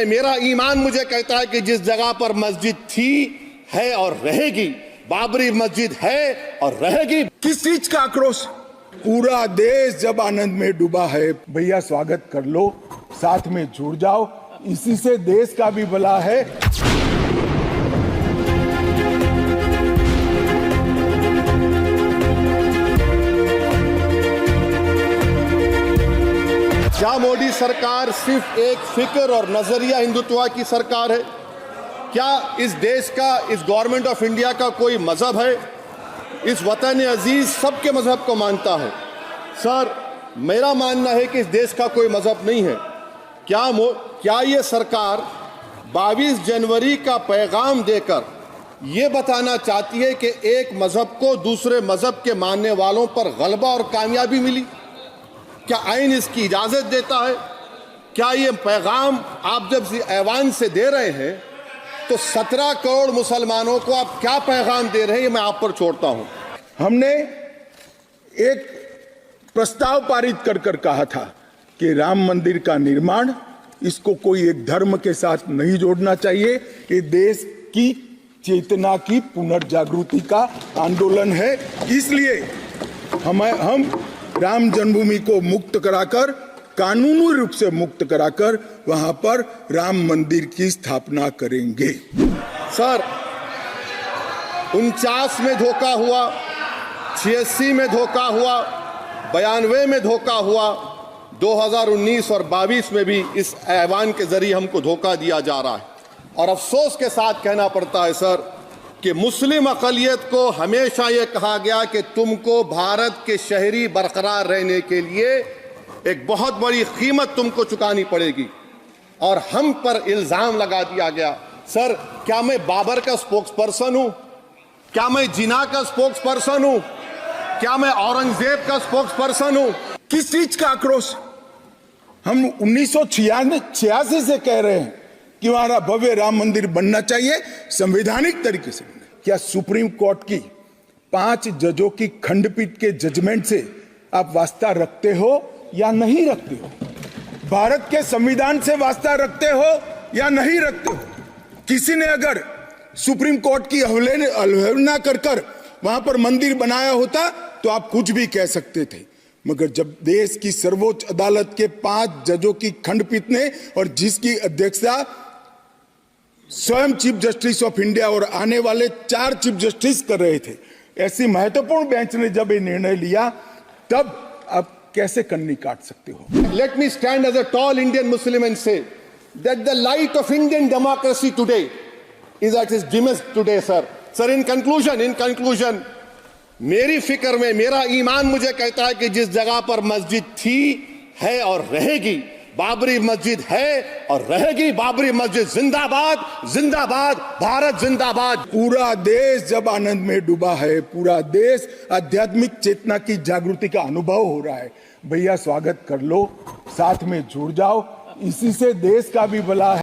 मेरा ईमान मुझे कहता है कि जिस जगह पर मस्जिद थी, है और रहेगी, बाबरी मस्जिद है और रहेगी। किस चीज का आक्रोश? पूरा देश जब आनंद में डूबा है, भैया स्वागत कर लो, साथ में जुड़ जाओ, इसी से देश का भी भला है। क्या मोदी सरकार सिर्फ एक फिक्र और नजरिया हिंदुत्व की सरकार है? क्या इस देश का, इस गवर्नमेंट ऑफ इंडिया का कोई मजहब है? इस वतन अजीज सबके मजहब को मानता है। सर, मेरा मानना है कि इस देश का कोई मजहब नहीं है। क्या ये सरकार 22 जनवरी का पैगाम देकर ये बताना चाहती है कि एक मजहब को दूसरे मजहब के मानने वालों पर गलबा और कामयाबी मिली? क्या आइन इसकी इजाजत देता है? क्या ये पैगाम आप जब ऐवान से दे रहे हैं तो 17 करोड़ मुसलमानों को आप क्या पैगाम दे रहे हैं, ये मैं आप पर छोड़ता हूं। हमने एक प्रस्ताव पारित कर कहा था कि राम मंदिर का निर्माण, इसको कोई एक धर्म के साथ नहीं जोड़ना चाहिए। ये देश की चेतना की पुनर्जागृति का आंदोलन है। इसलिए हम राम जन्मभूमि को मुक्त कराकर, कानूनी रूप से मुक्त कराकर वहां पर राम मंदिर की स्थापना करेंगे। सर, 49 में धोखा हुआ, 86 में धोखा हुआ, 92 में धोखा हुआ, 2019 और 22 में भी इस ऐवान के जरिए हमको धोखा दिया जा रहा है। और अफसोस के साथ कहना पड़ता है सर कि मुस्लिम अक़लियत को हमेशा ये कहा गया कि तुमको भारत के शहरी बरकरार रहने के लिए एक बहुत बड़ी कीमत तुमको चुकानी पड़ेगी, और हम पर इल्जाम लगा दिया गया। सर, क्या मैं बाबर का स्पोक्स पर्सन हूं? क्या मैं जिना का स्पोक्स पर्सन हूं? क्या मैं औरंगजेब का स्पोक्स पर्सन हूं? किस चीज का आक्रोश? हम 1986 से कह रहे हैं कि हमारा भव्य राम मंदिर बनना चाहिए, संवैधानिक तरीके से। क्या सुप्रीम कोर्ट की 5 जजों की खंडपीठ के जजमेंट से आप वास्ता रखते हो या नहीं रखते हो? भारत के संविधान से वास्ता रखते हो या नहीं रखते हो? किसी ने अगर सुप्रीम कोर्ट की अवहेलना कर वहां पर मंदिर बनाया होता तो आप कुछ भी कह सकते थे, मगर जब देश की सर्वोच्च अदालत के 5 जजों की खंडपीठ ने, और जिसकी अध्यक्षता स्वयं चीफ जस्टिस ऑफ इंडिया और आने वाले 4 चीफ जस्टिस कर रहे थे, ऐसी महत्वपूर्ण बेंच ने जब ये निर्णय लिया, तब आप कैसे कन्नी काट सकते हो? Let me stand as a tall Indian Muslim and say that the light of Indian democracy today is at its dimmest today, sir. Sir, in conclusion, मेरी फिक्र में, मेरा ईमान मुझे कहता है कि जिस जगह पर मस्जिद थी, है और रहेगी, बाबरी मस्जिद है और रहेगी, बाबरी मस्जिद जिंदाबाद, जिंदाबाद, भारत जिंदाबाद। पूरा देश जब आनंद में डूबा है, पूरा देश आध्यात्मिक चेतना की जागृति का अनुभव हो रहा है, भैया स्वागत कर लो, साथ में जुड़ जाओ, इसी से देश का भी भला है।